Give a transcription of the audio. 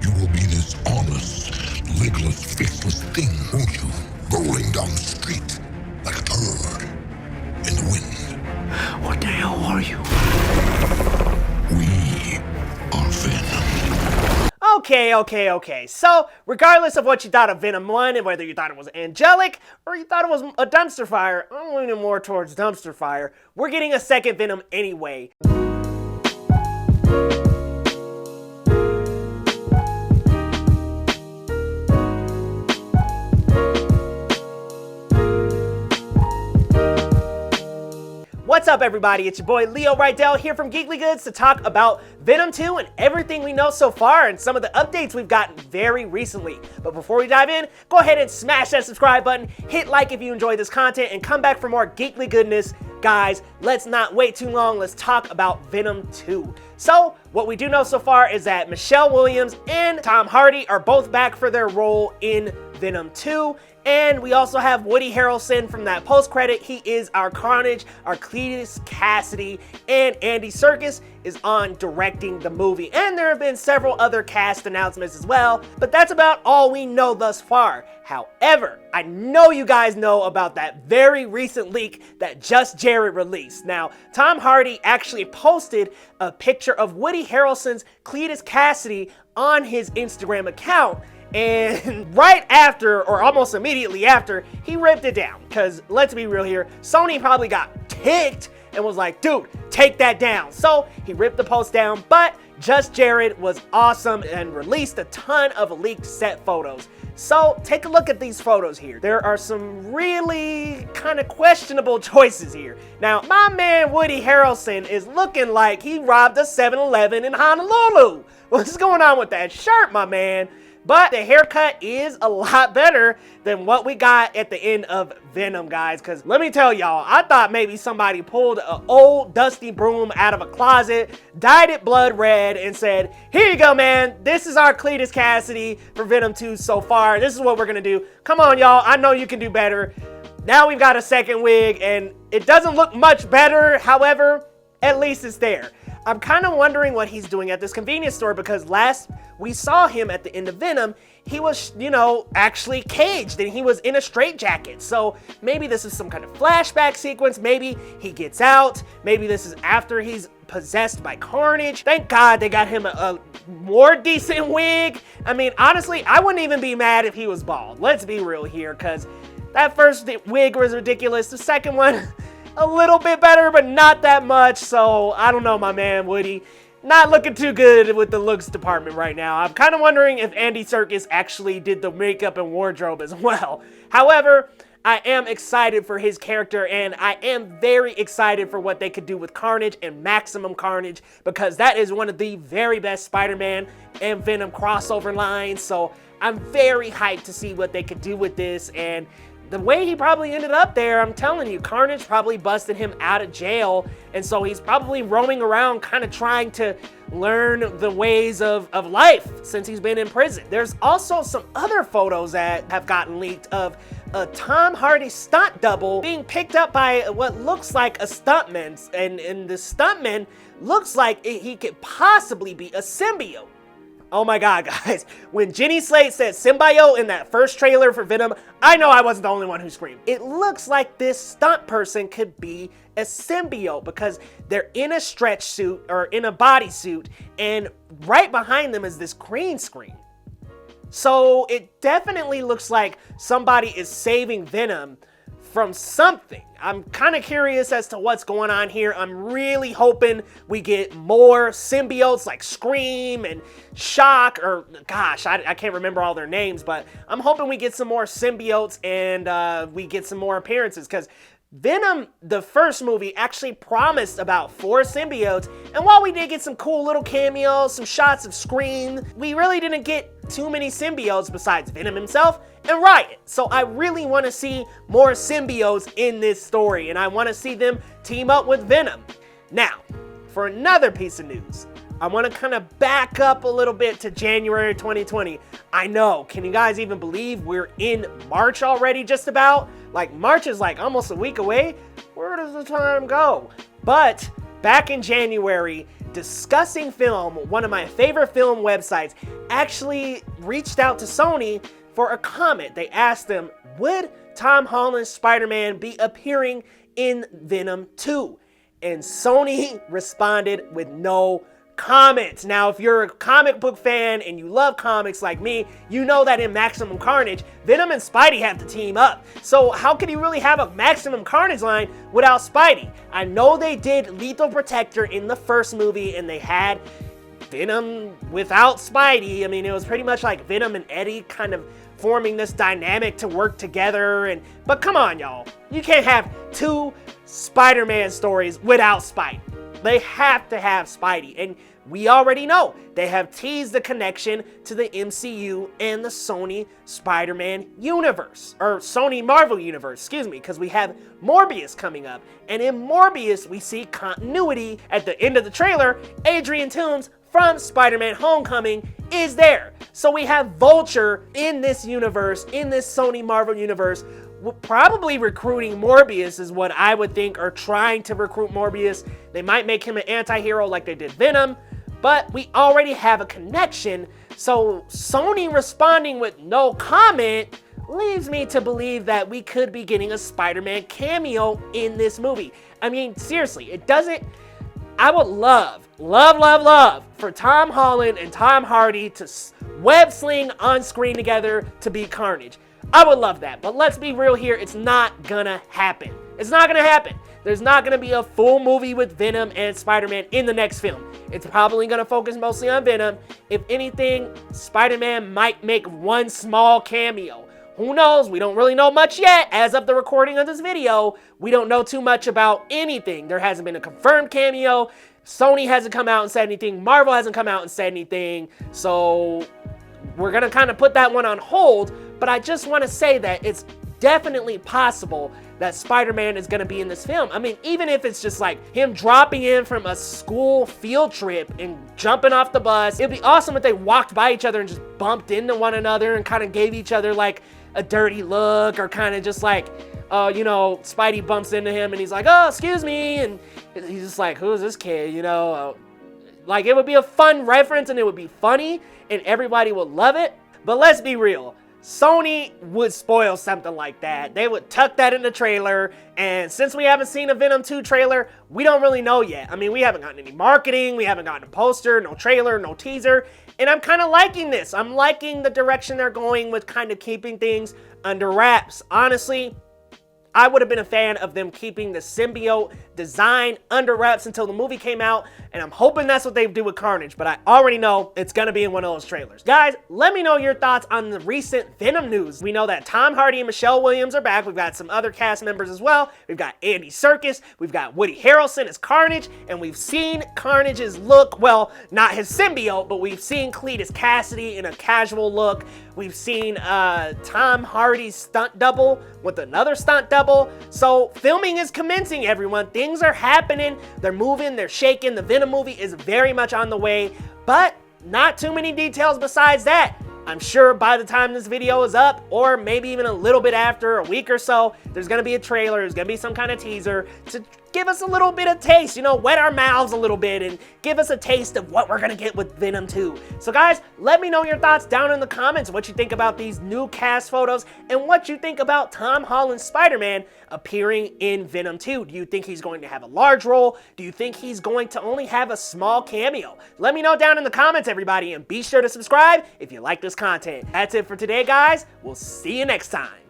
You will be this honest, legless, faceless thing, won't you? Rolling down the street like a turd in the wind. What the hell are you? We are Venom. Okay. So, regardless of what you thought of Venom 1 and whether you thought it was angelic or you thought it was a dumpster fire, I'm leaning more towards dumpster fire. We're getting a second Venom anyway. What's up, everybody? It's your boy Leo Rydell here from Geekly Goods to talk about Venom 2 and everything we know so far and some of the updates we've gotten very recently. But before we dive in, go ahead and smash that subscribe button, hit like if you enjoy this content, and come back for more Geekly goodness. Guys, let's not wait too long. Let's talk about Venom 2. So, what we do know so far is that Michelle Williams and Tom Hardy are both back for their role in Venom 2. And we also have Woody Harrelson from that post-credit. He is our Carnage, our Cletus Cassidy, and Andy Serkis is on directing the movie. And there have been several other cast announcements as well, but that's about all we know thus far. However, I know you guys know about that very recent leak that Just Jared released. Now, Tom Hardy actually posted a picture of Woody Harrelson's Cletus Cassidy on his Instagram account. And right after, or almost immediately after, he ripped it down. Because let's be real here, Sony probably got ticked and was like, dude, take that down. So he ripped the post down, but Just Jared was awesome and released a ton of leaked set photos. So take a look at these photos here. There are some really kind of questionable choices here. Now, my man Woody Harrelson is looking like he robbed a 7-Eleven in Honolulu. What's going on with that shirt, my man? But the haircut is a lot better than what we got at the end of Venom, guys. Because let me tell y'all, I thought maybe somebody pulled an old dusty broom out of a closet, dyed it blood red, and said, here you go, man. This is our Cletus Cassidy for Venom 2 so far. This is what we're going to do. Come on, y'all. I know you can do better. Now we've got a second wig, and it doesn't look much better. However, at least it's there. I'm kind of wondering what he's doing at this convenience store because last we saw him at the end of Venom, he was, actually caged and he was in a straitjacket. So maybe this is some kind of flashback sequence. Maybe he gets out. Maybe this is after he's possessed by Carnage. Thank God they got him a more decent wig. I mean, honestly, I wouldn't even be mad if he was bald. Let's be real here because that first wig was ridiculous. The second one, a little bit better, but not that much. So I don't know, my man Woody. Not looking too good with the looks department right now. I'm kind of wondering if Andy Serkis actually did the makeup and wardrobe as well. However, I am excited for his character, and I am very excited for what they could do with Carnage and Maximum Carnage, because that is one of the very best Spider-Man and Venom crossover lines. So I'm very hyped to see what they could do with this, and the way he probably ended up there, I'm telling you, Carnage probably busted him out of jail, and so he's probably roaming around kind of trying to learn the ways of life since he's been in prison. There's also some other photos that have gotten leaked of a Tom Hardy stunt double being picked up by what looks like a stuntman, and the stuntman looks like he could possibly be a symbiote. Oh my God, guys. When Jenny Slate said symbiote in that first trailer for Venom, I know I wasn't the only one who screamed. It looks like this stunt person could be a symbiote because they're in a stretch suit or in a bodysuit, and right behind them is this green screen. So it definitely looks like somebody is saving Venom from something. I'm kind of curious as to what's going on here. I'm really hoping we get more symbiotes like Scream and Shock, or gosh, I can't remember all their names, but I'm hoping we get some more symbiotes and we get some more appearances, because Venom, the first movie, actually promised about 4 symbiotes, and while we did get some cool little cameos, some shots of Scream, we really didn't get too many symbiotes besides Venom himself and Riot. So I really want to see more symbiotes in this story, and I want to see them team up with Venom. Now, for another piece of news, I want to kind of back up a little bit to January 2020. I know, can you guys even believe we're in March already just about? Like, March is like almost a week away. Where does the time go? But back in January, Discussing Film, one of my favorite film websites, actually reached out to Sony for a comment. They asked them, would Tom Holland's Spider-Man be appearing in Venom 2? And Sony responded with no comments. Now, if you're a comic book fan and you love comics like me, you know that in Maximum Carnage, Venom and Spidey have to team up. So how could you really have a Maximum Carnage line without Spidey? I know they did Lethal Protector in the first movie and they had Venom without Spidey. I mean, it was pretty much like Venom and Eddie kind of forming this dynamic to work together. But come on, y'all. You can't have two Spider-Man stories without Spidey. They have to have Spidey, and we already know they have teased the connection to the MCU and the Sony Spider-Man universe, or Sony Marvel universe, excuse me, because we have Morbius coming up, and in Morbius we see continuity. At the end of the trailer, Adrian Toomes from Spider-Man Homecoming is there. So we have Vulture in this universe, in this Sony Marvel universe, probably recruiting Morbius is what I would think, or trying to recruit Morbius. They might make him an anti-hero like they did Venom, but we already have a connection. So Sony responding with no comment leaves me to believe that we could be getting a Spider-Man cameo in this movie. I mean, seriously, it doesn't... I would love for Tom Holland and Tom Hardy to web sling on screen together to be Carnage. I would love that, but let's be real here, it's not gonna happen. It's not gonna happen. There's not gonna be a full movie with Venom and Spider-Man in the next film. It's probably gonna focus mostly on Venom. If anything, Spider-Man might make one small cameo. Who knows? We don't really know much yet. As of the recording of this video, we don't know too much about anything. There hasn't been a confirmed cameo. Sony hasn't come out and said anything. Marvel hasn't come out and said anything. So we're gonna kind of put that one on hold, but I just want to say that it's definitely possible that Spider-Man is gonna be in this film. I mean, even if it's just like him dropping in from a school field trip and jumping off the bus, it'd be awesome if they walked by each other and just bumped into one another and kind of gave each other like a dirty look, or kind of just like, you know, Spidey bumps into him and he's like, oh, excuse me, and he's just like, who is this kid, you know? Like, it would be a fun reference and it would be funny and everybody would love it. But let's be real, Sony would spoil something like that. They would tuck that in the trailer, and since we haven't seen a Venom 2 trailer, we don't really know yet. I mean, we haven't gotten any marketing, we haven't gotten a poster, no trailer, no teaser, and I'm kind of liking this. I'm liking the direction they're going with kind of keeping things under wraps. Honestly, I would have been a fan of them keeping the symbiote design under wraps until the movie came out, and I'm hoping that's what they do with Carnage, but I already know it's gonna be in one of those trailers. Guys, let me know your thoughts on the recent Venom news. We know that Tom Hardy and Michelle Williams are back. We've got some other cast members as well. We've got Andy Serkis, we've got Woody Harrelson as Carnage, and we've seen Carnage's look, well, not his symbiote, but we've seen Cletus Cassidy in a casual look. We've seen Tom Hardy's stunt double with another stunt double. So filming is commencing, everyone. Things are happening. They're moving, they're shaking. The Venom movie is very much on the way, but not too many details besides that. I'm sure by the time this video is up, or maybe even a little bit after, a week or so, there's gonna be a trailer, there's gonna be some kind of teaser to give us a little bit of taste, you know, wet our mouths a little bit and give us a taste of what we're gonna get with Venom 2. So guys, let me know your thoughts down in the comments, what you think about these new cast photos, and what you think about Tom Holland's Spider-Man appearing in Venom 2. Do you think he's going to have a large role? Do you think he's going to only have a small cameo? Let me know down in the comments, everybody, and be sure to subscribe if you like this content. That's it for today, guys. We'll see you next time.